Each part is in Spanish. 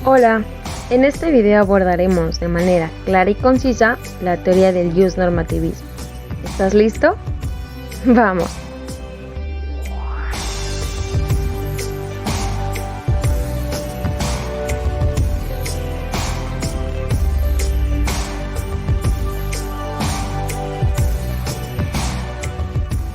Hola, en este video abordaremos de manera clara y concisa la teoría del Jus-normativismo. ¿Estás listo? ¡Vamos!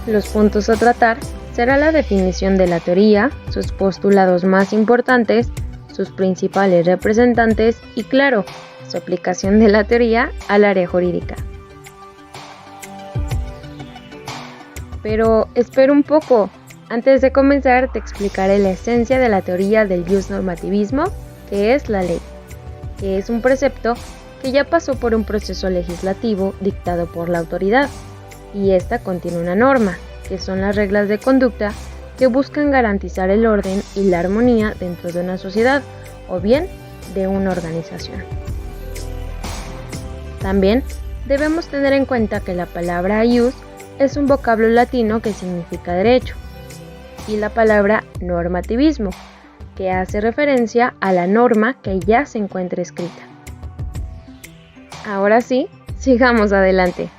Los puntos a tratar será la definición de la teoría, sus postulados más importantes, sus principales representantes y, claro, su aplicación de la teoría al área jurídica. Pero espera un poco, antes de comenzar te explicaré la esencia de la teoría del Jus-normativismo, que es la ley, que es un precepto que ya pasó por un proceso legislativo dictado por la autoridad, y esta contiene una norma, que son las reglas de conducta que buscan garantizar el orden y la armonía dentro de una sociedad o bien de una organización. También debemos tener en cuenta que la palabra ius es un vocablo latino que significa derecho, y la palabra normativismo, que hace referencia a la norma que ya se encuentra escrita. Ahora sí, sigamos adelante.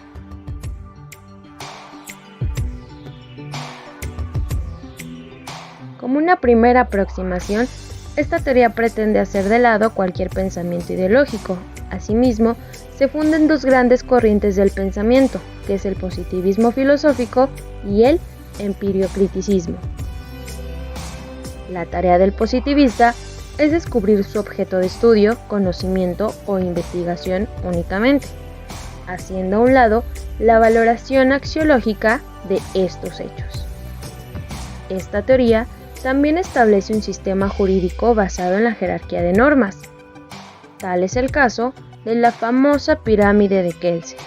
Como una primera aproximación, esta teoría pretende hacer de lado cualquier pensamiento ideológico. Asimismo, se funden dos grandes corrientes del pensamiento, que es el positivismo filosófico y el empiriocriticismo. La tarea del positivista es descubrir su objeto de estudio, conocimiento o investigación únicamente, haciendo a un lado la valoración axiológica de estos hechos. Esta teoría también establece un sistema jurídico basado en la jerarquía de normas. Tal es el caso de la famosa pirámide de Kelsen.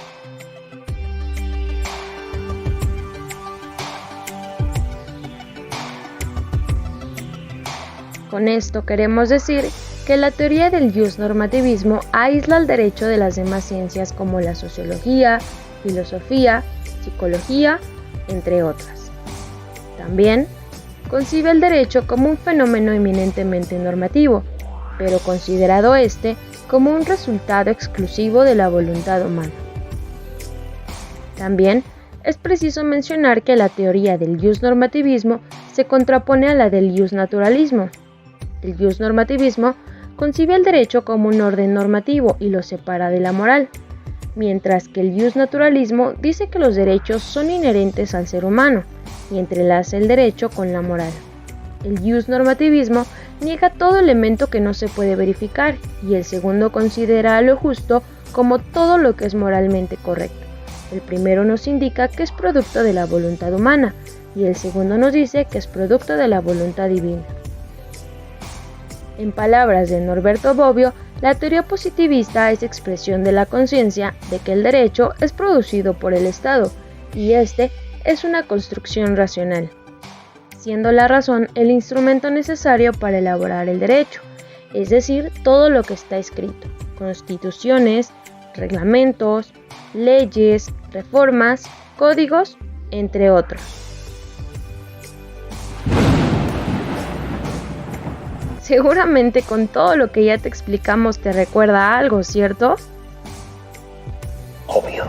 Con esto queremos decir que la teoría del Jus-normativismo aísla el derecho de las demás ciencias como la sociología, filosofía, psicología, entre otras. También concibe el derecho como un fenómeno eminentemente normativo, pero considerado como un resultado exclusivo de la voluntad humana. También es preciso mencionar que la teoría del Jus-normativismo se contrapone a la del Jus-naturalismo. El Jus-normativismo concibe el derecho como un orden normativo y lo separa de la moral, mientras que el Jus-naturalismo dice que los derechos son inherentes al ser humano y entrelaza el derecho con la moral. El Jus-normativismo niega todo elemento que no se puede verificar y el segundo considera a lo justo como todo lo que es moralmente correcto. El primero nos indica que es producto de la voluntad humana y el segundo nos dice que es producto de la voluntad divina. En palabras de Norberto Bobbio, la teoría positivista es expresión de la conciencia de que el derecho es producido por el Estado y es una construcción racional, siendo la razón el instrumento necesario para elaborar el derecho, es decir, todo lo que está escrito, constituciones, reglamentos, leyes, reformas, códigos, entre otros. Seguramente con todo lo que ya te explicamos te recuerda a algo, ¿cierto? Obvio.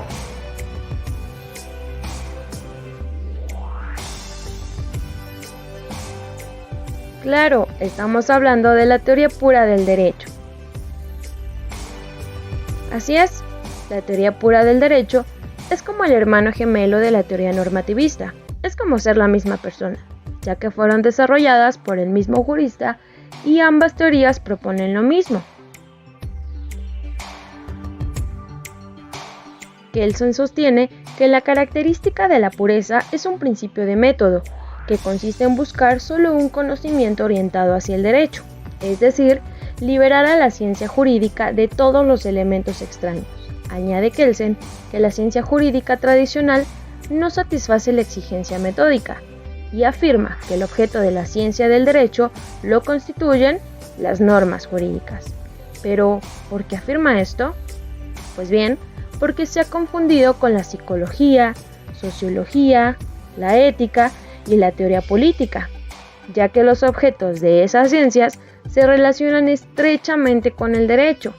Claro, estamos hablando de la teoría pura del derecho. Así es, la teoría pura del derecho es como el hermano gemelo de la teoría normativista. Es como ser la misma persona, ya que fueron desarrolladas por el mismo jurista y ambas teorías proponen lo mismo. Kelsen sostiene que la característica de la pureza es un principio de método, que consiste en buscar solo un conocimiento orientado hacia el derecho, es decir, liberar a la ciencia jurídica de todos los elementos extraños. Añade Kelsen que la ciencia jurídica tradicional no satisface la exigencia metódica y afirma que el objeto de la ciencia del derecho lo constituyen las normas jurídicas. Pero, ¿por qué afirma esto? Pues bien, porque se ha confundido con la psicología, sociología, la ética y la teoría política, ya que los objetos de esas ciencias se relacionan estrechamente con el derecho.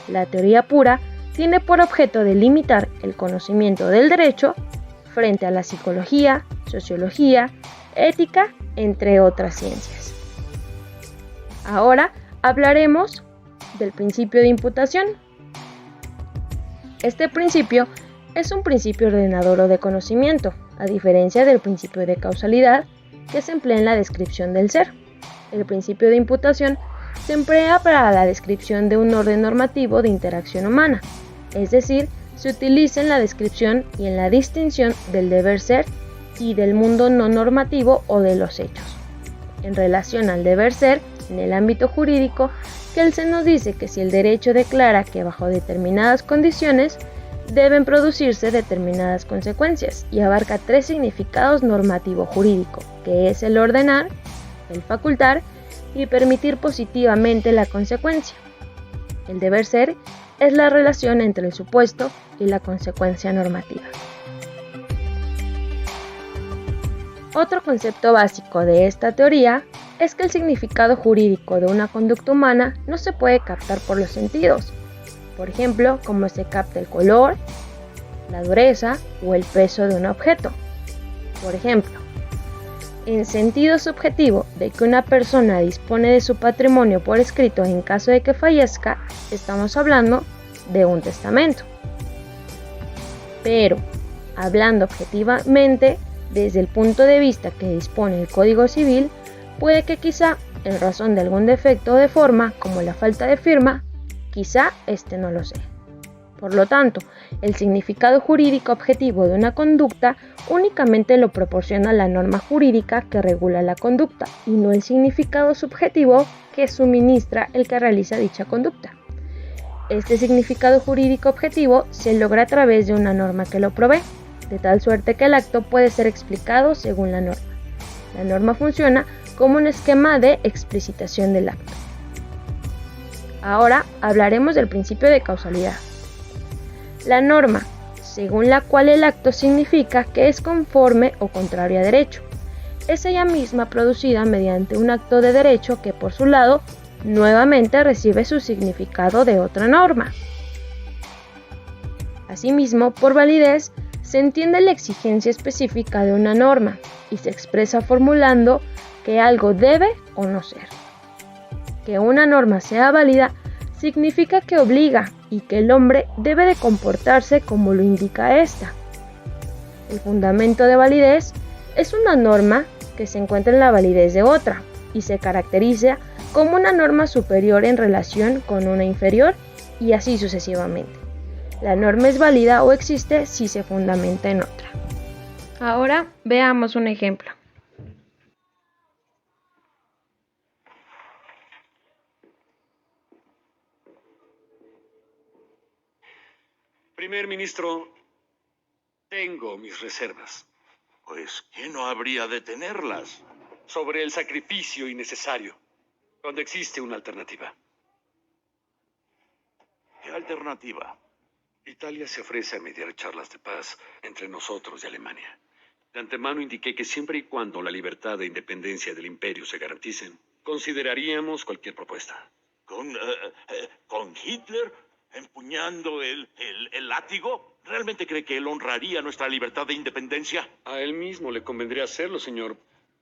La teoría pura tiene por objeto delimitar el conocimiento del derecho frente a la psicología, sociología, ética, entre otras ciencias. Ahora hablaremos del principio de imputación. Este principio es un principio ordenador o de conocimiento, a diferencia del principio de causalidad que se emplea en la descripción del ser. El principio de imputación se emplea para la descripción de un orden normativo de interacción humana, es decir, se utiliza en la descripción y en la distinción del deber ser y del mundo no normativo o de los hechos. En relación al deber ser, en el ámbito jurídico, Kelsen nos dice que si el derecho declara que bajo determinadas condiciones deben producirse determinadas consecuencias y abarca tres significados normativo-jurídico, que es el ordenar, el facultar y permitir positivamente la consecuencia. El deber ser es la relación entre el supuesto y la consecuencia normativa. Otro concepto básico de esta teoría es que el significado jurídico de una conducta humana no se puede captar por los sentidos, por ejemplo, como se capta el color, la dureza o el peso de un objeto. Por ejemplo, en sentido subjetivo de que una persona dispone de su patrimonio por escrito en caso de que fallezca, estamos hablando de un testamento. Pero, hablando objetivamente, desde el punto de vista que dispone el Código Civil, puede que quizá, en razón de algún defecto de forma, como la falta de firma, quizá este no lo sea. Por lo tanto, el significado jurídico objetivo de una conducta únicamente lo proporciona la norma jurídica que regula la conducta y no el significado subjetivo que suministra el que realiza dicha conducta. Este significado jurídico objetivo se logra a través de una norma que lo provee, de tal suerte que el acto puede ser explicado según la norma. La norma funciona como un esquema de explicitación del acto. Ahora hablaremos del principio de causalidad. La norma, según la cual el acto significa que es conforme o contrario a derecho, es ella misma producida mediante un acto de derecho que por su lado nuevamente recibe su significado de otra norma. Asimismo, por validez se entiende la exigencia específica de una norma y se expresa formulando que algo debe o no ser. Que una norma sea válida significa que obliga y que el hombre debe de comportarse como lo indica esta. El fundamento de validez es una norma que se encuentra en la validez de otra y se caracteriza como una norma superior en relación con una inferior y así sucesivamente. La norma es válida o existe si se fundamenta en otra. Ahora veamos un ejemplo. Primer ministro, tengo mis reservas. Pues, ¿qué no habría de tenerlas? Sobre el sacrificio innecesario, cuando existe una alternativa. ¿Qué alternativa? Italia se ofrece a mediar charlas de paz entre nosotros y Alemania. De antemano indiqué que siempre y cuando la libertad e independencia del imperio se garanticen, consideraríamos cualquier propuesta. ¿Con Hitler empuñando el látigo? ¿Realmente cree que él honraría nuestra libertad e independencia? A él mismo le convendría hacerlo, señor,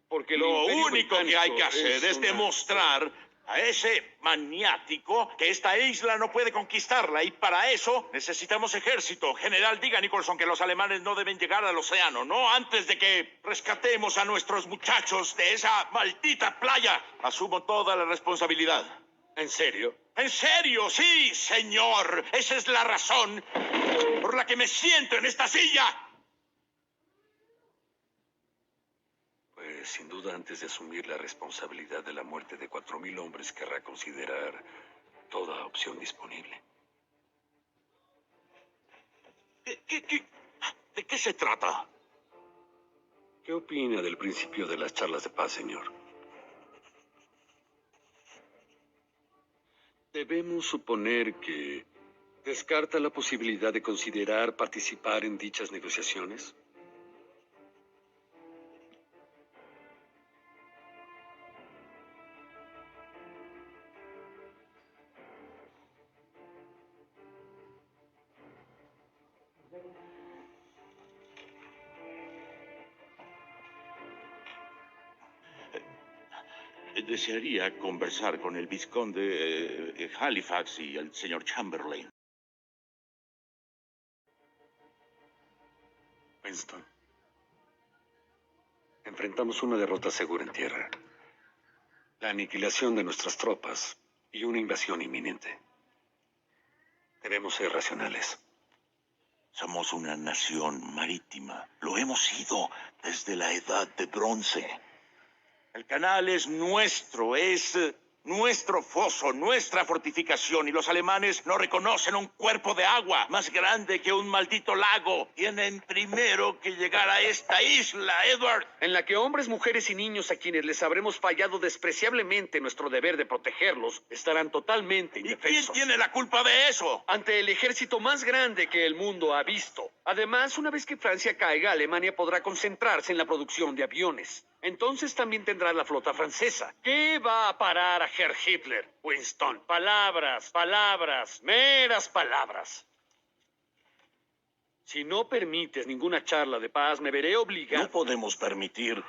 porque lo único que hay que hacer es una... demostrar a ese maniático que esta isla no puede conquistarla, y para eso necesitamos ejército. General, diga a Nicholson que los alemanes no deben llegar al océano, no antes de que rescatemos a nuestros muchachos de esa maldita playa. Asumo toda la responsabilidad. ¿En serio? ¿En serio? Sí, señor. Esa es la razón por la que me siento en esta silla. Pues sin duda, antes de asumir la responsabilidad de la muerte de 4,000 hombres, querrá considerar toda opción disponible. ¿De qué se trata? ¿Qué opina del principio de las charlas de paz, señor? Debemos suponer que descarta la posibilidad de considerar participar en dichas negociaciones. Desearía conversar con el vizconde Halifax y el señor Chamberlain. Winston, enfrentamos una derrota segura en tierra, la aniquilación de nuestras tropas y una invasión inminente. Debemos ser racionales. Somos una nación marítima. Lo hemos sido desde la Edad de Bronce. El canal es nuestro foso, nuestra fortificación, y los alemanes no reconocen un cuerpo de agua más grande que un maldito lago. Tienen primero que llegar a esta isla, Edward. En la que hombres, mujeres y niños a quienes les habremos fallado despreciablemente nuestro deber de protegerlos estarán totalmente ¿Y indefensos. quién tiene la culpa de eso? Ante el ejército más grande que el mundo ha visto. Además, una vez que Francia caiga, Alemania podrá concentrarse en la producción de aviones. Entonces también tendrá la flota francesa. ¿Qué va a parar a Herr Hitler, Winston? Palabras, palabras, meras palabras. Si no permites ninguna charla de paz, me veré obligado. No podemos permitir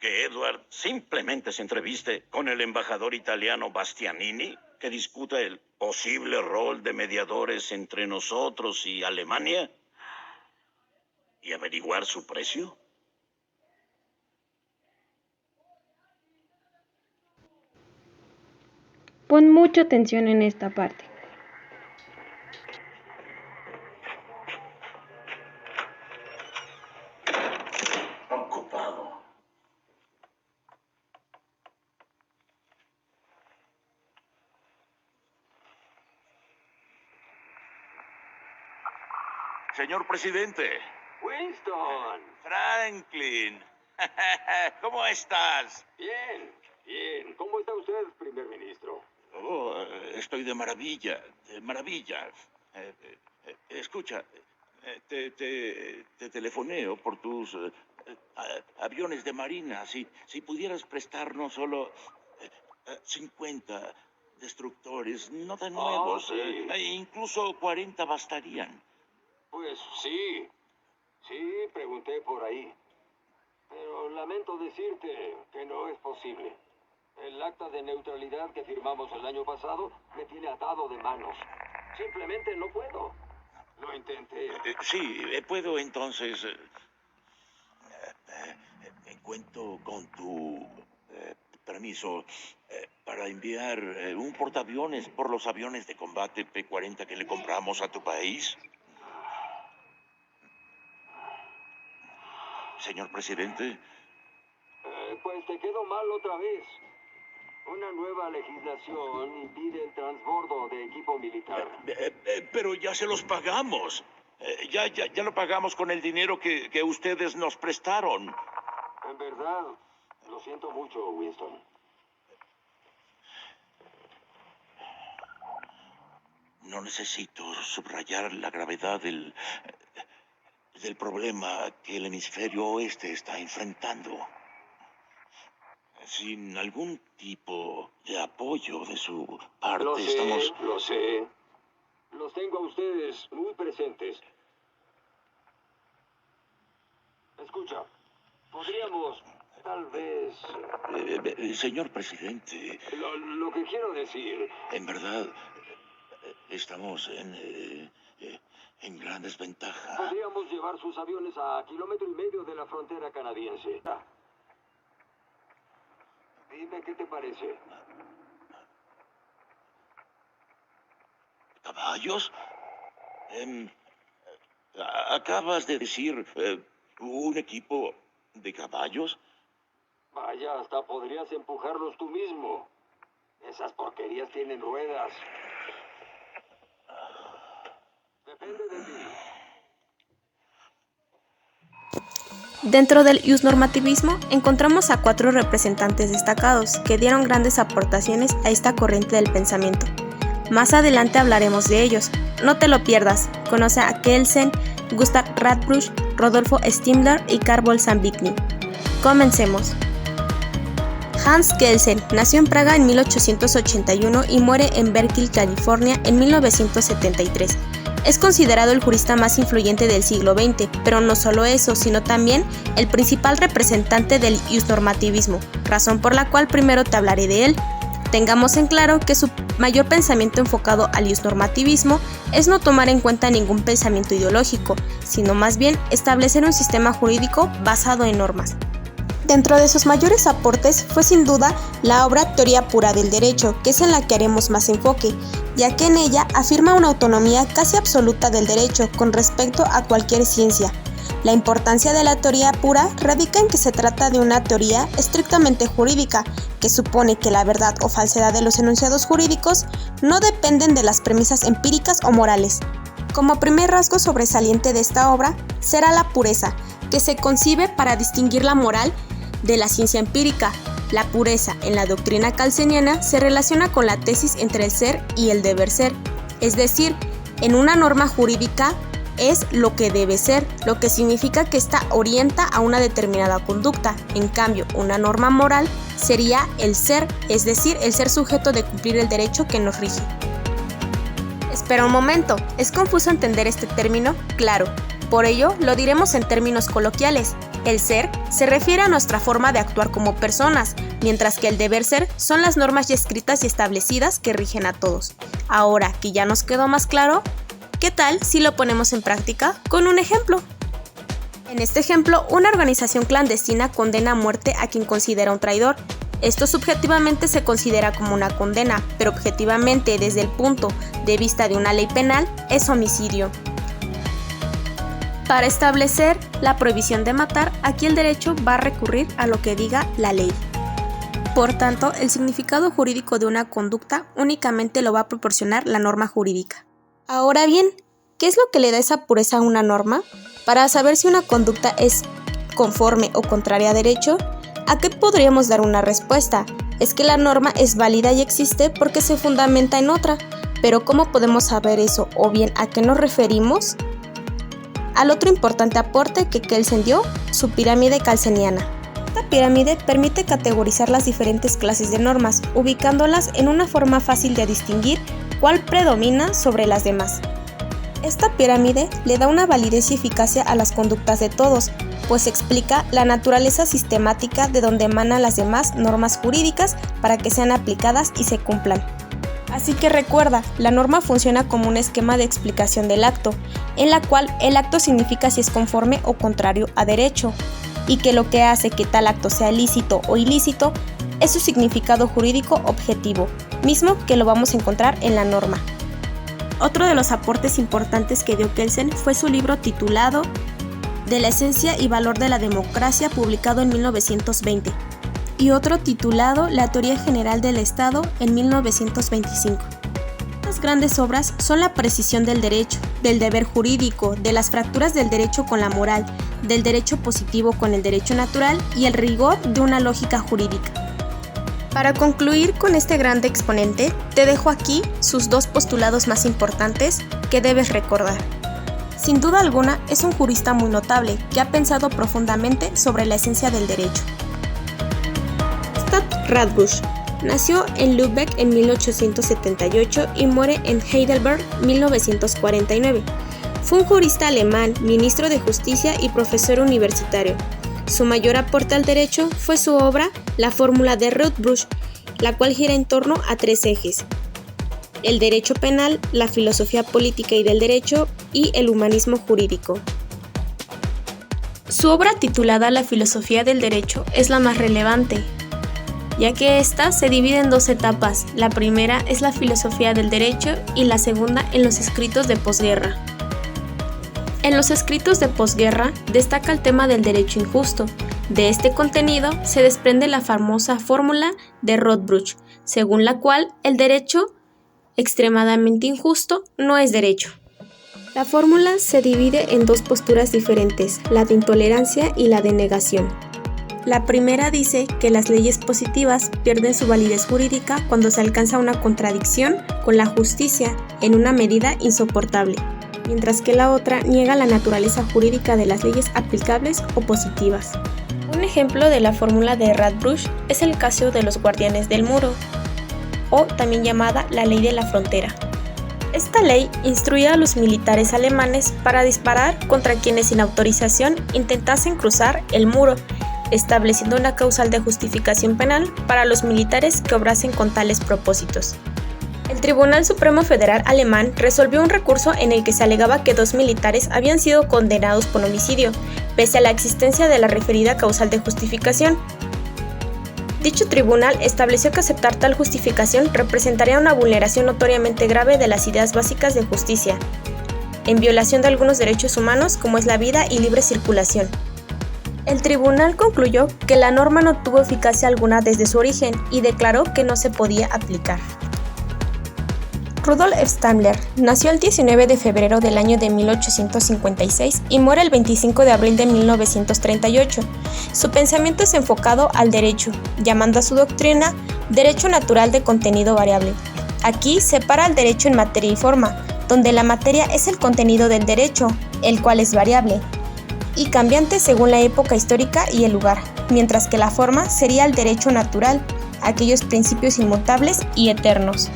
que Edward simplemente se entreviste con el embajador italiano Bastianini, que discuta el posible rol de mediadores entre nosotros y Alemania, y averiguar su precio. Pon mucha atención en esta parte. Ocupado. Señor presidente. Winston. Franklin. ¿Cómo estás? Bien, bien. ¿Cómo está usted, primer ministro? Oh, estoy de maravilla, de maravilla. Escucha, te telefoneo por tus aviones de marina. Si pudieras prestarnos solo 50 destructores, no de nuevos, sí. Incluso 40 bastarían. Pues sí, pregunté por ahí. Pero lamento decirte que no es posible. El acta de neutralidad que firmamos el año pasado me tiene atado de manos. Simplemente no puedo. Lo intenté. Sí, puedo entonces... cuento con tu permiso para enviar un portaaviones por los aviones de combate P-40 que le compramos a tu país. Señor presidente. Pues te quedo mal otra vez. Una nueva legislación impide el transbordo de equipo militar. Pero ya se los pagamos. Ya lo pagamos con el dinero que ustedes nos prestaron. En verdad, lo siento mucho, Winston. No necesito subrayar la gravedad del problema que el hemisferio oeste está enfrentando. Sin algún tipo de apoyo de su parte, Lo sé, estamos... lo sé. Los tengo a ustedes muy presentes. Escucha, podríamos, tal vez... señor presidente... Lo que quiero decir... En verdad, estamos en gran desventaja. Podríamos llevar sus aviones a 1,5 kilómetros de la frontera canadiense. Dime qué te parece. ¿Caballos? ¿Acabas de decir un equipo de caballos? Vaya, hasta podrías empujarlos tú mismo. Esas porquerías tienen ruedas. Depende de ti. Dentro del Justnormativismo encontramos a 4 representantes destacados que dieron grandes aportaciones a esta corriente del pensamiento. Más adelante hablaremos de ellos. No te lo pierdas. Conoce a Kelsen, Gustav Radbruch, Rodolfo Stemmler y Carl Bolzan-Bigny. Comencemos. Hans Kelsen nació en Praga en 1881 y muere en Berkeley, California en 1973. es considerado el jurista más influyente del siglo XX, pero no solo eso, sino también el principal representante del iusnormativismo, razón por la cual primero te hablaré de él. Tengamos en claro que su mayor pensamiento enfocado al iusnormativismo es no tomar en cuenta ningún pensamiento ideológico, sino más bien establecer un sistema jurídico basado en normas. Dentro de sus mayores aportes fue sin duda la obra Teoría pura del derecho, que es en la que haremos más enfoque, ya que en ella afirma una autonomía casi absoluta del derecho con respecto a cualquier ciencia. La importancia de la teoría pura radica en que se trata de una teoría estrictamente jurídica, que supone que la verdad o falsedad de los enunciados jurídicos no dependen de las premisas empíricas o morales. Como primer rasgo sobresaliente de esta obra será la pureza, que se concibe para distinguir la moral de la ciencia empírica. La pureza en la doctrina calceniana se relaciona con la tesis entre el ser y el deber ser, es decir, en una norma jurídica es lo que debe ser, lo que significa que ésta orienta a una determinada conducta. En cambio, una norma moral sería el ser, es decir, el ser sujeto de cumplir el derecho que nos rige. Espera un momento, ¿es confuso entender este término? Claro, por ello lo diremos en términos coloquiales. El ser se refiere a nuestra forma de actuar como personas, mientras que el deber ser son las normas ya escritas y establecidas que rigen a todos. Ahora que ya nos quedó más claro, ¿qué tal si lo ponemos en práctica con un ejemplo? En este ejemplo, una organización clandestina condena a muerte a quien considera un traidor. Esto subjetivamente se considera como una condena, pero objetivamente, desde el punto de vista de una ley penal, es homicidio. Para establecer la prohibición de matar, aquí el derecho va a recurrir a lo que diga la ley. Por tanto, el significado jurídico de una conducta únicamente lo va a proporcionar la norma jurídica. Ahora bien, ¿qué es lo que le da esa pureza a una norma? Para saber si una conducta es conforme o contraria a derecho, ¿a qué podríamos dar una respuesta? Es que la norma es válida y existe porque se fundamenta en otra, pero ¿cómo podemos saber eso? ¿O bien a qué nos referimos? Al otro importante aporte que Kelsen dio, su pirámide calceniana. Esta pirámide permite categorizar las diferentes clases de normas, ubicándolas en una forma fácil de distinguir cuál predomina sobre las demás. Esta pirámide le da una validez y eficacia a las conductas de todos, pues explica la naturaleza sistemática de donde emanan las demás normas jurídicas para que sean aplicadas y se cumplan. Así que recuerda, la norma funciona como un esquema de explicación del acto, en la cual el acto significa si es conforme o contrario a derecho, y que lo que hace que tal acto sea lícito o ilícito es su significado jurídico objetivo, mismo que lo vamos a encontrar en la norma. Otro de los aportes importantes que dio Kelsen fue su libro titulado De la esencia y valor de la democracia, publicado en 1920, y otro titulado La teoría general del Estado en 1925. Estas grandes obras son la precisión del derecho, del deber jurídico, de las fracturas del derecho con la moral, del derecho positivo con el derecho natural y el rigor de una lógica jurídica. Para concluir con este grande exponente, te dejo aquí sus dos postulados más importantes que debes recordar. Sin duda alguna, es un jurista muy notable que ha pensado profundamente sobre la esencia del derecho. Gustav Radbruch nació en Lübeck en 1878 y muere en Heidelberg en 1949. Fue un jurista alemán, ministro de Justicia y profesor universitario. Su mayor aporte al derecho fue su obra La fórmula de Radbruch, la cual gira en torno a tres ejes: el derecho penal, la filosofía política y del derecho y el humanismo jurídico. Su obra titulada La filosofía del derecho es la más relevante, ya que ésta se divide en dos etapas. La primera es la filosofía del derecho y la segunda en los escritos de posguerra. En los escritos de posguerra destaca el tema del derecho injusto. De este contenido se desprende la famosa fórmula de Radbruch, según la cual el derecho extremadamente injusto no es derecho. La fórmula se divide en dos posturas diferentes, la de intolerancia y la de negación. La primera dice que las leyes positivas pierden su validez jurídica cuando se alcanza una contradicción con la justicia en una medida insoportable, mientras que la otra niega la naturaleza jurídica de las leyes aplicables o positivas. Un ejemplo de la fórmula de Radbruch es el caso de los guardianes del muro, o también llamada la ley de la frontera. Esta ley instruía a los militares alemanes para disparar contra quienes sin autorización intentasen cruzar el muro, estableciendo una causal de justificación penal para los militares que obrasen con tales propósitos. El Tribunal Supremo Federal alemán resolvió un recurso en el que se alegaba que 2 militares habían sido condenados por homicidio, pese a la existencia de la referida causal de justificación. Dicho tribunal estableció que aceptar tal justificación representaría una vulneración notoriamente grave de las ideas básicas de justicia, en violación de algunos derechos humanos como es la vida y libre circulación. El tribunal concluyó que la norma no tuvo eficacia alguna desde su origen y declaró que no se podía aplicar. Rudolf Stadler nació el 19 de febrero del año de 1856 y muere el 25 de abril de 1938. Su pensamiento es enfocado al derecho, llamando a su doctrina derecho natural de contenido variable. Aquí separa el derecho en materia y forma, donde la materia es el contenido del derecho, el cual es variable y cambiante según la época histórica y el lugar, mientras que la forma sería el derecho natural, aquellos principios inmutables y eternos.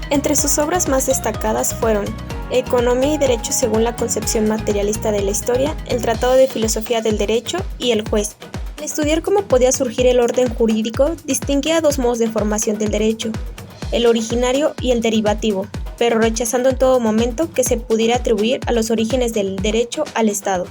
Entre sus obras más destacadas fueron Economía y Derecho según la concepción materialista de la historia, el Tratado de Filosofía del Derecho y El Juez. Al estudiar cómo podía surgir el orden jurídico, distinguía 2 modos de formación del derecho, el originario y el derivativo, pero rechazando en todo momento que se pudiera atribuir a los orígenes del derecho al Estado.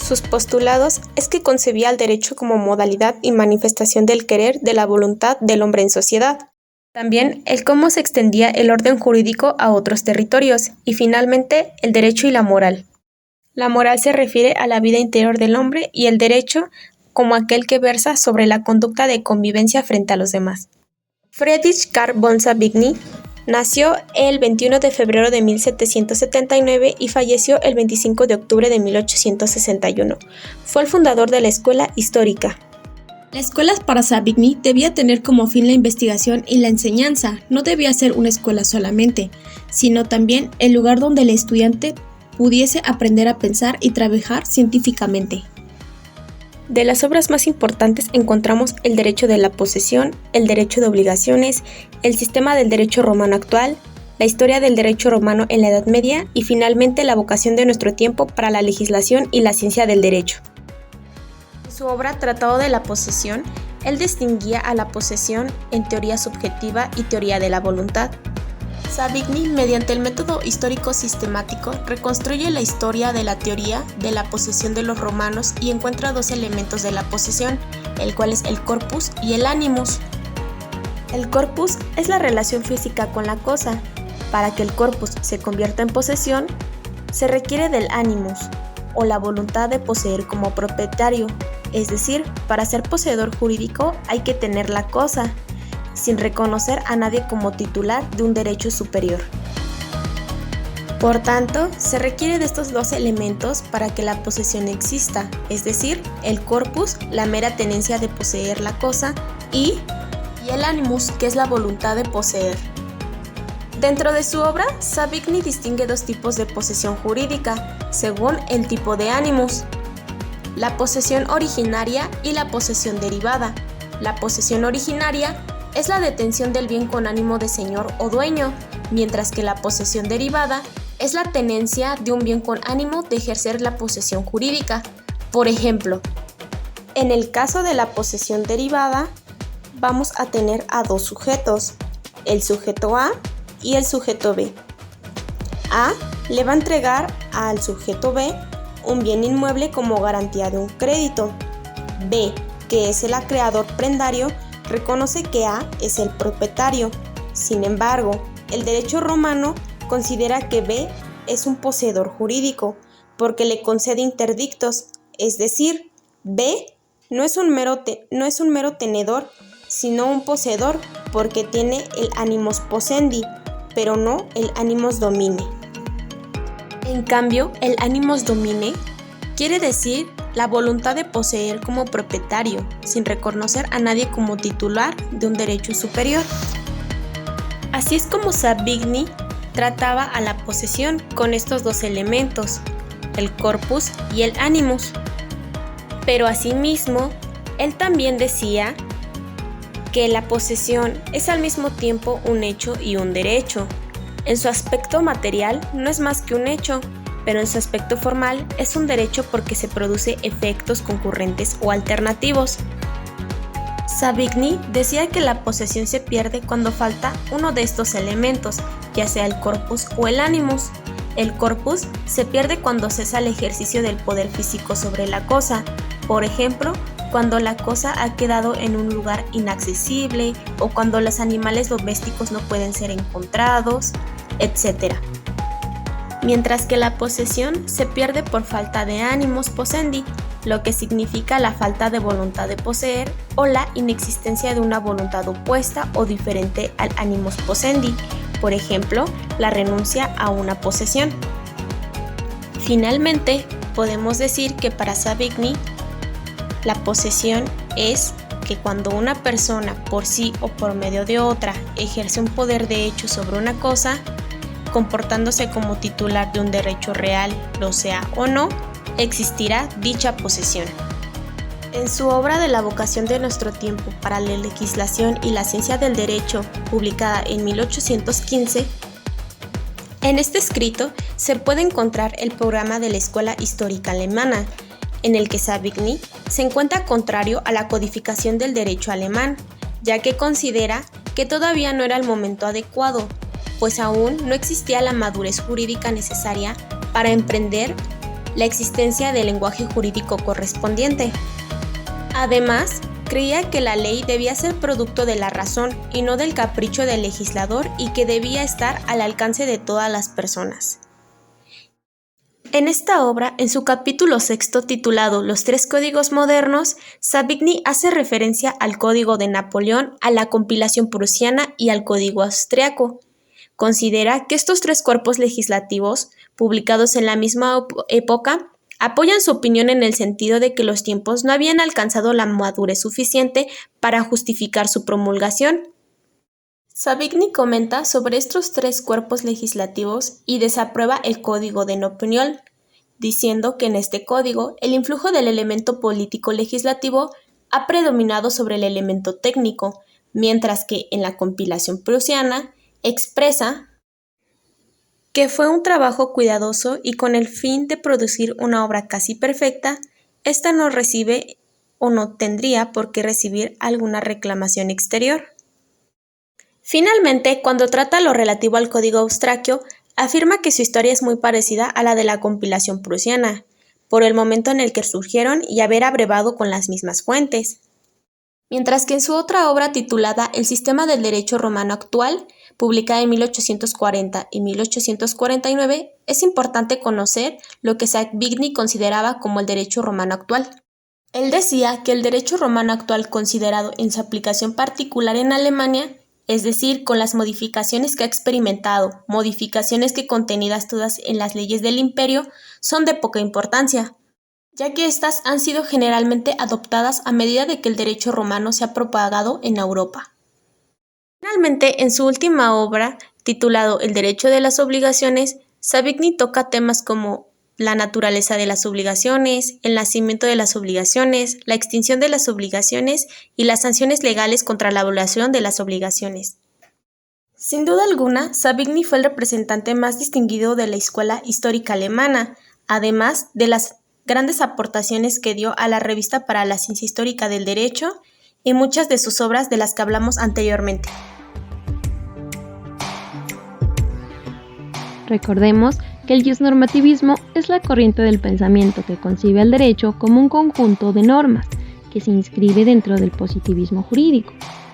Sus postulados es que concebía el derecho como modalidad y manifestación del querer de la voluntad del hombre en sociedad. También el cómo se extendía el orden jurídico a otros territorios, y finalmente el derecho y la moral. La moral se refiere a la vida interior del hombre y el derecho como aquel que versa sobre la conducta de convivencia frente a los demás. Friedrich Karl von Savigny nació el 21 de febrero de 1779 y falleció el 25 de octubre de 1861. Fue el fundador de la Escuela Histórica. La escuela para Savigny debía tener como fin la investigación y la enseñanza, no debía ser una escuela solamente, sino también el lugar donde el estudiante pudiese aprender a pensar y trabajar científicamente. De las obras más importantes encontramos el derecho de la posesión, el derecho de obligaciones, el sistema del derecho romano actual, la historia del derecho romano en la Edad Media y finalmente la vocación de nuestro tiempo para la legislación y la ciencia del derecho. En su obra Tratado de la Posesión, él distinguía a la posesión en teoría subjetiva y teoría de la voluntad. Savigny, mediante el método histórico sistemático, reconstruye la historia de la teoría de la posesión de los romanos y encuentra 2 elementos de la posesión, el cual es el corpus y el animus. El corpus es la relación física con la cosa. Para que el corpus se convierta en posesión, se requiere del animus, o la voluntad de poseer como propietario, es decir, para ser poseedor jurídico hay que tener la cosa, sin reconocer a nadie como titular de un derecho superior. Por tanto, se requiere de estos 2 elementos para que la posesión exista, es decir, el corpus, la mera tenencia de poseer la cosa, y el animus, que es la voluntad de poseer. Dentro de su obra, Savigny distingue 2 tipos de posesión jurídica, según el tipo de animus: la posesión originaria y la posesión derivada. La posesión originaria es la detención del bien con ánimo de señor o dueño, mientras que la posesión derivada es la tenencia de un bien con ánimo de ejercer la posesión jurídica. Por ejemplo, en el caso de la posesión derivada, vamos a tener a 2 sujetos, el sujeto A y el sujeto B. A le va a entregar al sujeto B un bien inmueble como garantía de un crédito. B, que es el acreedor prendario, reconoce que A es el propietario. Sin embargo, el derecho romano considera que B es un poseedor jurídico porque le concede interdictos, es decir, B no es un mero tenedor, sino un poseedor porque tiene el animus possendi, pero no el animus domini. En cambio, el animus domini quiere decir la voluntad de poseer como propietario, sin reconocer a nadie como titular de un derecho superior. Así es como Savigny trataba a la posesión con estos 2 elementos, el corpus y el animus. Pero asimismo, él también decía que la posesión es al mismo tiempo un hecho y un derecho. En su aspecto material no es más que un hecho, pero en su aspecto formal es un derecho porque se produce efectos concurrentes o alternativos. Savigny decía que la posesión se pierde cuando falta uno de estos elementos, ya sea el corpus o el animus. El corpus se pierde cuando cesa el ejercicio del poder físico sobre la cosa, por ejemplo, cuando la cosa ha quedado en un lugar inaccesible o cuando los animales domésticos no pueden ser encontrados, etc. Mientras que la posesión se pierde por falta de animus possendi, lo que significa la falta de voluntad de poseer o la inexistencia de una voluntad opuesta o diferente al animus possendi, por ejemplo, la renuncia a una posesión. Finalmente, podemos decir que para Savigny, la posesión es que cuando una persona por sí o por medio de otra ejerce un poder de hecho sobre una cosa, comportándose como titular de un derecho real, lo sea o no, existirá dicha posesión. En su obra de la vocación de nuestro tiempo para la legislación y la ciencia del derecho, publicada en 1815, en este escrito se puede encontrar el programa de la Escuela Histórica Alemana, en el que Savigny se encuentra contrario a la codificación del derecho alemán, ya que considera que todavía no era el momento adecuado, pues aún no existía la madurez jurídica necesaria para emprender la existencia del lenguaje jurídico correspondiente. Además, creía que la ley debía ser producto de la razón y no del capricho del legislador y que debía estar al alcance de todas las personas. En esta obra, en su capítulo 6 titulado Los tres códigos modernos, Savigny hace referencia al Código de Napoleón, a la compilación prusiana y al Código austriaco. Considera que estos tres cuerpos legislativos, publicados en la misma época, apoyan su opinión en el sentido de que los tiempos no habían alcanzado la madurez suficiente para justificar su promulgación. Savigny comenta sobre estos tres cuerpos legislativos y desaprueba el Código de Napoleón, diciendo que en este código el influjo del elemento político legislativo ha predominado sobre el elemento técnico, mientras que en la compilación prusiana expresa que fue un trabajo cuidadoso y con el fin de producir una obra casi perfecta, ésta no recibe o no tendría por qué recibir alguna reclamación exterior. Finalmente, cuando trata lo relativo al Código austriaco, afirma que su historia es muy parecida a la de la compilación prusiana, por el momento en el que surgieron y haber abrevado con las mismas fuentes. Mientras que en su otra obra titulada El sistema del derecho romano actual, publicada en 1840 y 1849, es importante conocer lo que Savigny consideraba como el derecho romano actual. Él decía que el derecho romano actual considerado en su aplicación particular en Alemania, es decir, con las modificaciones que ha experimentado, modificaciones que contenidas todas en las leyes del imperio, son de poca importancia, ya que éstas han sido generalmente adoptadas a medida de que el derecho romano se ha propagado en Europa. Finalmente, en su última obra, titulado El derecho de las obligaciones, Savigny toca temas como la naturaleza de las obligaciones, el nacimiento de las obligaciones, la extinción de las obligaciones y las sanciones legales contra la violación de las obligaciones. Sin duda alguna, Savigny fue el representante más distinguido de la escuela histórica alemana, además de las grandes aportaciones que dio a la Revista para la Ciencia Histórica del Derecho y muchas de sus obras de las que hablamos anteriormente. Recordemos que el jus-normativismo es la corriente del pensamiento que concibe al derecho como un conjunto de normas que se inscribe dentro del positivismo jurídico.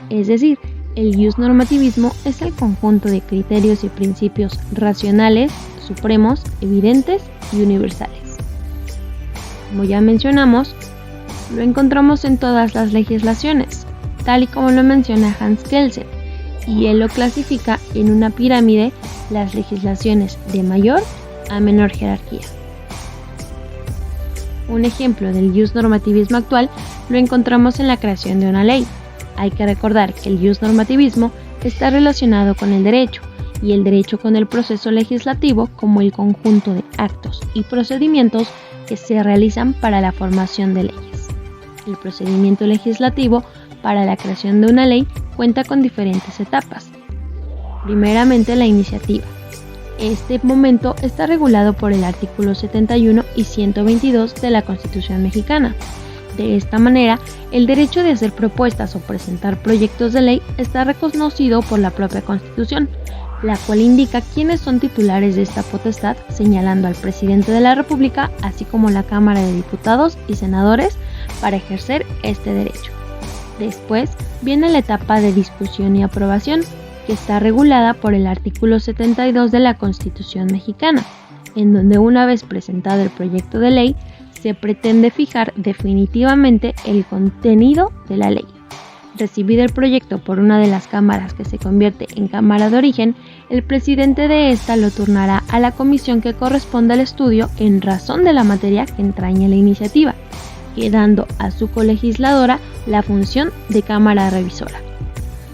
Es decir, el jus-normativismo es el conjunto de criterios y principios racionales, supremos, evidentes y universales. Como ya mencionamos, lo encontramos en todas las legislaciones, tal y como lo menciona Hans Kelsen, y él lo clasifica en una pirámide las legislaciones de mayor a menor jerarquía. Un ejemplo del jus-normativismo actual lo encontramos en la creación de una ley. Hay que recordar que el jus-normativismo está relacionado con el derecho, y el derecho con el proceso legislativo como el conjunto de actos y procedimientos que se realizan para la formación de leyes. El procedimiento legislativo para la creación de una ley cuenta con diferentes etapas. Primeramente, la iniciativa. Este momento está regulado por el artículo 71 y 122 de la Constitución mexicana. De esta manera, el derecho de hacer propuestas o presentar proyectos de ley está reconocido por la propia Constitución, la cual indica quiénes son titulares de esta potestad, señalando al presidente de la República, así como la Cámara de Diputados y Senadores, para ejercer este derecho. Después viene la etapa de discusión y aprobación, que está regulada por el artículo 72 de la Constitución mexicana, en donde una vez presentado el proyecto de ley, se pretende fijar definitivamente el contenido de la ley. Recibido el proyecto por una de las cámaras que se convierte en cámara de origen, el presidente de esta lo turnará a la comisión que corresponde al estudio en razón de la materia que entraña la iniciativa, quedando a su colegisladora la función de cámara revisora.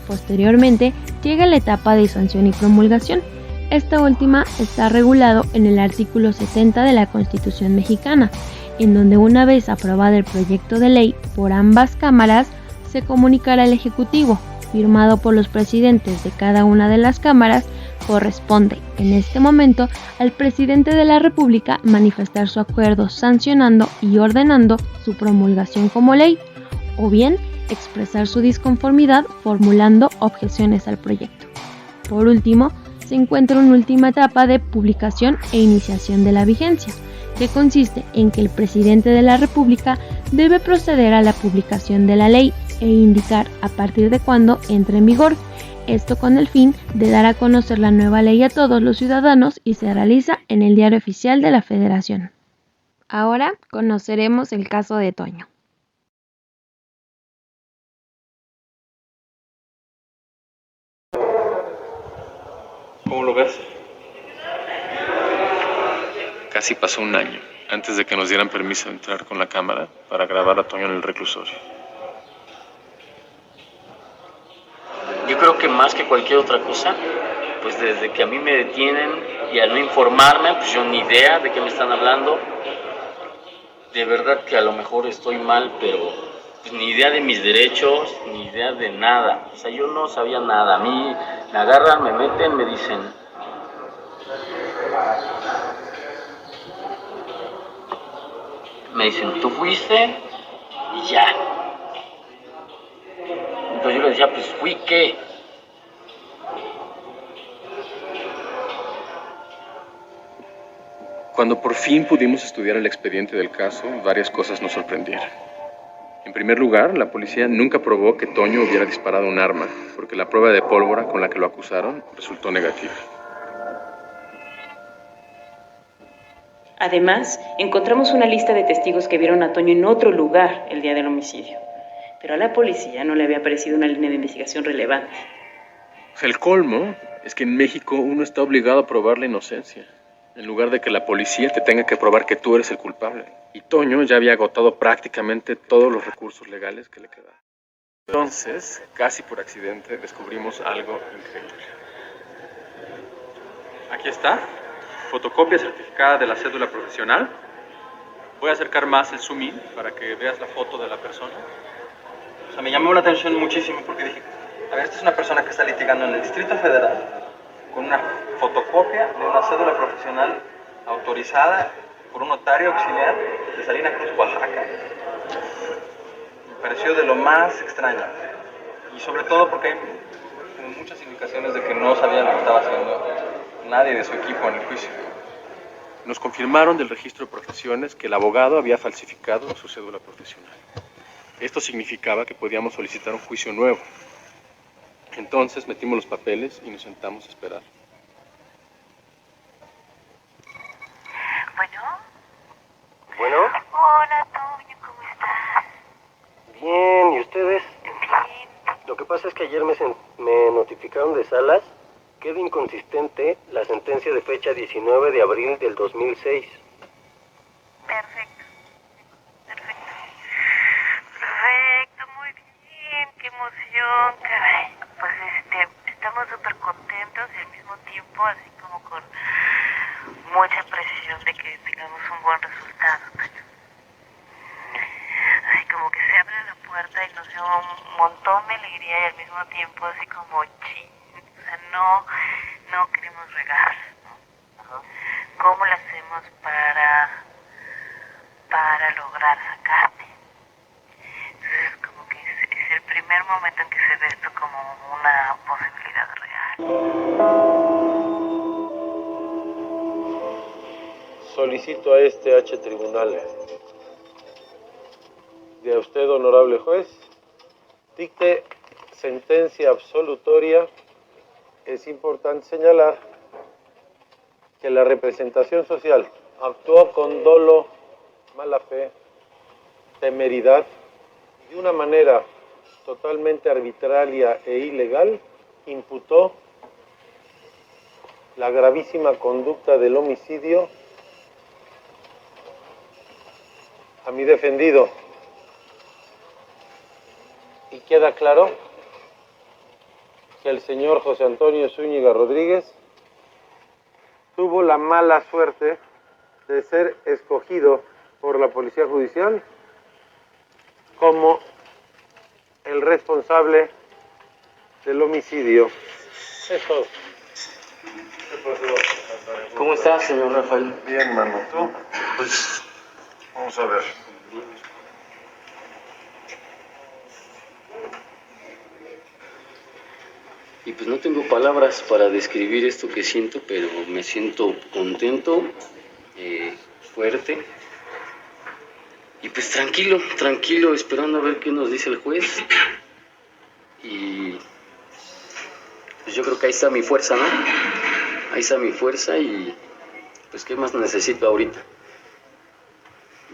Posteriormente, llega la etapa de sanción y promulgación. Esta última está regulado en el artículo 70 de la Constitución mexicana, en donde una vez aprobado el proyecto de ley por ambas cámaras, se comunicará al Ejecutivo, firmado por los presidentes de cada una de las cámaras. Corresponde, en este momento, al presidente de la República manifestar su acuerdo sancionando y ordenando su promulgación como ley, o bien expresar su disconformidad formulando objeciones al proyecto. Por último, se encuentra una última etapa de publicación e iniciación de la vigencia, que consiste en que el presidente de la República debe proceder a la publicación de la ley e indicar a partir de cuándo entra en vigor, esto con el fin de dar a conocer la nueva ley a todos los ciudadanos y se realiza en el Diario Oficial de la Federación. Ahora conoceremos el caso de Toño. ¿Cómo lo ves? Casi pasó un año antes de que nos dieran permiso de entrar con la cámara para grabar a Toño en el reclusorio. Yo creo que más que cualquier otra cosa, pues desde que a mí me detienen y al no informarme, pues yo ni idea de qué me están hablando. De verdad que a lo mejor estoy mal, pero pues ni idea de mis derechos, ni idea de nada. O sea, yo no sabía nada. A mí me agarran, me meten, me dicen... tú fuiste y ya. Entonces yo le decía, pues fui qué. Cuando por fin pudimos estudiar el expediente del caso, varias cosas nos sorprendieron. En primer lugar, la policía nunca probó que Toño hubiera disparado un arma, porque la prueba de pólvora con la que lo acusaron resultó negativa. Además, encontramos una lista de testigos que vieron a Toño en otro lugar el día del homicidio, pero a la policía no le había parecido una línea de investigación relevante. El colmo es que en México uno está obligado a probar la inocencia, en lugar de que la policía te tenga que probar que tú eres el culpable. Y Toño ya había agotado prácticamente todos los recursos legales que le quedaban. Entonces, casi por accidente, descubrimos algo increíble. Aquí está. Fotocopia certificada de la cédula profesional. Voy a acercar más el zoom in para que veas la foto de la persona. O sea, me llamó la atención muchísimo porque dije, a ver, esta es una persona que está litigando en el Distrito Federal con una fotocopia de una cédula profesional autorizada por un notario auxiliar de Salina Cruz, Oaxaca. Me pareció de lo más extraño. Y sobre todo porque hay muchas indicaciones de que no sabía lo que estaba haciendo nadie de su equipo en el juicio. Nos confirmaron del registro de profesiones que el abogado había falsificado su cédula profesional. Esto significaba que podíamos solicitar un juicio nuevo. Entonces metimos los papeles y nos sentamos a esperar. Bueno. Hola, Toño, ¿cómo estás? Bien, ¿y ustedes? Bien. Lo que pasa es que ayer me notificaron de Salas. Queda inconsistente la sentencia de fecha 19 de abril del 2006. Perfecto, muy bien, qué emoción, caray. Pues estamos súper contentos y al mismo tiempo así como con mucha precisión de que tengamos un buen resultado. Así como que se abre la puerta y nos produció un montón de alegría y al mismo tiempo así como chin. O sea, no queremos regar, ¿no? ¿Cómo lo hacemos para lograr sacarte? Entonces, como que es el primer momento en que se ve esto como una posibilidad real. Solicito a este H tribunal de a usted, honorable juez, dicte sentencia absolutoria. Es importante señalar que la representación social actuó con dolo, mala fe, temeridad y de una manera totalmente arbitraria e ilegal imputó la gravísima conducta del homicidio a mi defendido. Y queda claro que el señor José Antonio Zúñiga Rodríguez tuvo la mala suerte de ser escogido por la Policía Judicial como el responsable del homicidio. Eso. ¿Qué pasó? ¿Cómo estás, señor Rafael? Bien, mano. ¿Tú? Pues, vamos a ver. Y pues no tengo palabras para describir esto que siento, pero me siento contento, fuerte y pues tranquilo, esperando a ver qué nos dice el juez. Y pues yo creo que ahí está mi fuerza, ¿no? Ahí está mi fuerza y pues ¿qué más necesito ahorita?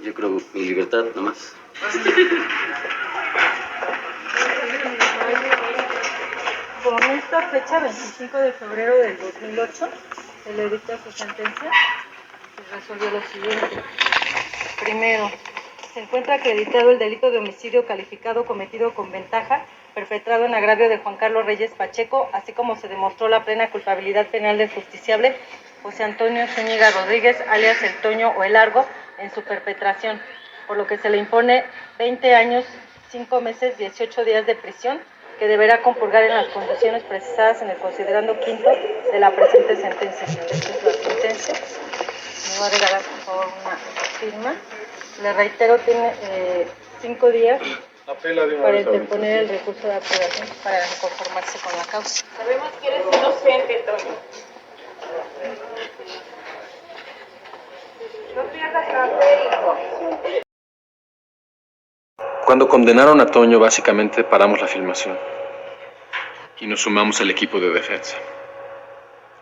Yo creo mi libertad nomás. Con esta fecha, 25 de febrero del 2008, se le dicta su sentencia. Se resolvió lo siguiente. Primero, se encuentra acreditado el delito de homicidio calificado cometido con ventaja, perpetrado en agravio de Juan Carlos Reyes Pacheco, así como se demostró la plena culpabilidad penal del justiciable José Antonio Zúñiga Rodríguez, alias El Toño o El Largo, en su perpetración, por lo que se le impone 20 años, 5 meses, 18 días de prisión, que deberá compurgar en las condiciones precisadas en el considerando quinto de la presente sentencia. Esta es la sentencia. Me va a regalar, por favor, una firma. Le reitero, tiene 5 días para interponer el recurso de apelación para conformarse con la causa. Sabemos que eres inocente, Toño. No pierdas la fe, hijo. Cuando condenaron a Toño, básicamente paramos la filmación y nos sumamos al equipo de defensa.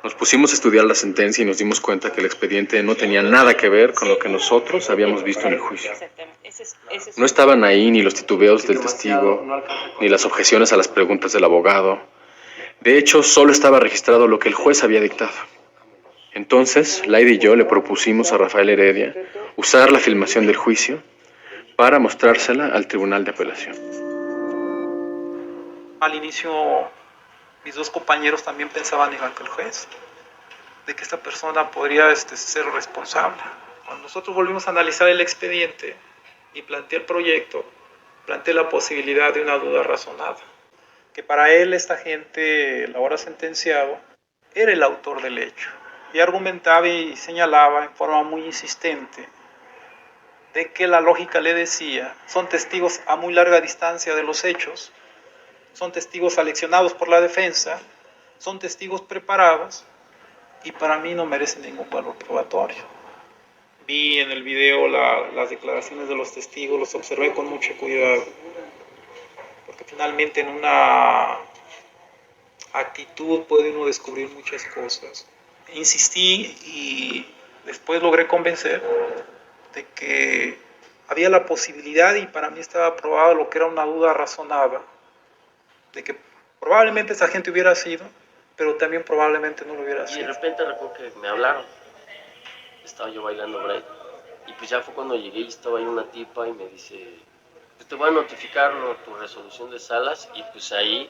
Nos pusimos a estudiar la sentencia y nos dimos cuenta que el expediente no tenía nada que ver con lo que nosotros habíamos visto en el juicio. No estaban ahí ni los titubeos del testigo, ni las objeciones a las preguntas del abogado. De hecho, solo estaba registrado lo que el juez había dictado. Entonces, Laida y yo le propusimos a Rafael Heredia usar la filmación del juicio para mostrársela al Tribunal de Apelación. Al inicio, mis dos compañeros también pensaban igual que el juez, de que esta persona podría ser responsable. Cuando nosotros volvimos a analizar el expediente y planteé el proyecto, planteé la posibilidad de una duda razonada, que para él esta gente, el ahora sentenciado, era el autor del hecho, y argumentaba y señalaba en forma muy insistente de que la lógica le decía, son testigos a muy larga distancia de los hechos, son testigos seleccionados por la defensa, son testigos preparados y para mí no merecen ningún valor probatorio. Vi en el video las declaraciones de los testigos, los observé con mucho cuidado, porque finalmente en una actitud puede uno descubrir muchas cosas. Insistí y después logré convencer de que había la posibilidad, y para mí estaba probado lo que era una duda razonada, de que probablemente esa gente hubiera sido, pero también probablemente no lo hubiera sido. Y de repente recuerdo que me hablaron, estaba yo bailando break, y pues ya fue cuando llegué y estaba ahí una tipa y me dice, pues te voy a notificar tu resolución de salas, y pues ahí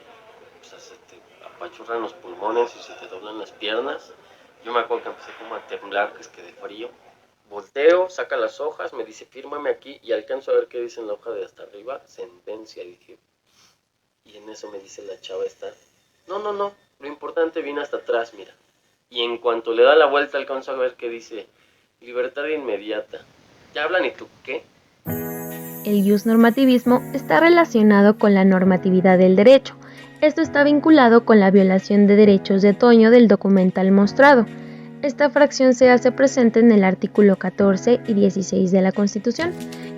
pues, se te apachurran los pulmones y se te doblan las piernas. Yo me acuerdo que empecé como a temblar, que es que de frío. Volteo, saca las hojas, me dice, fírmame aquí, y alcanzo a ver qué dice en la hoja de hasta arriba, sentencia, dije. Y en eso me dice la chava esta, no, lo importante viene hasta atrás, mira. Y en cuanto le da la vuelta alcanzo a ver qué dice, libertad inmediata. ¿Ya hablan y tú qué? El iusnormativismo está relacionado con la normatividad del derecho. Esto está vinculado con la violación de derechos de Toño del documental mostrado. Esta fracción se hace presente en el artículo 14 y 16 de la Constitución,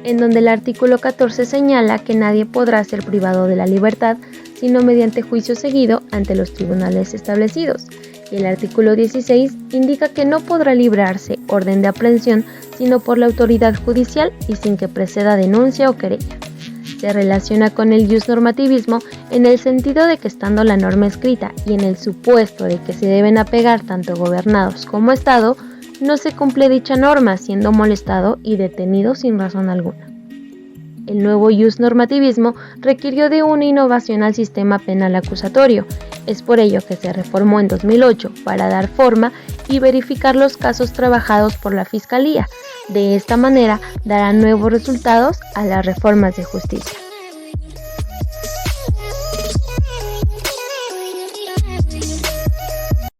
en donde el artículo 14 señala que nadie podrá ser privado de la libertad sino mediante juicio seguido ante los tribunales establecidos, y el artículo 16 indica que no podrá librarse orden de aprehensión sino por la autoridad judicial y sin que preceda denuncia o querella. Se relaciona con el iusnormativismo en el sentido de que estando la norma escrita y en el supuesto de que se deben apegar tanto gobernados como Estado, no se cumple dicha norma siendo molestado y detenido sin razón alguna. El nuevo iusnormativismo requirió de una innovación al sistema penal acusatorio. Es por ello que se reformó en 2008 para dar forma y verificar los casos trabajados por la Fiscalía. De esta manera dará nuevos resultados a las reformas de justicia.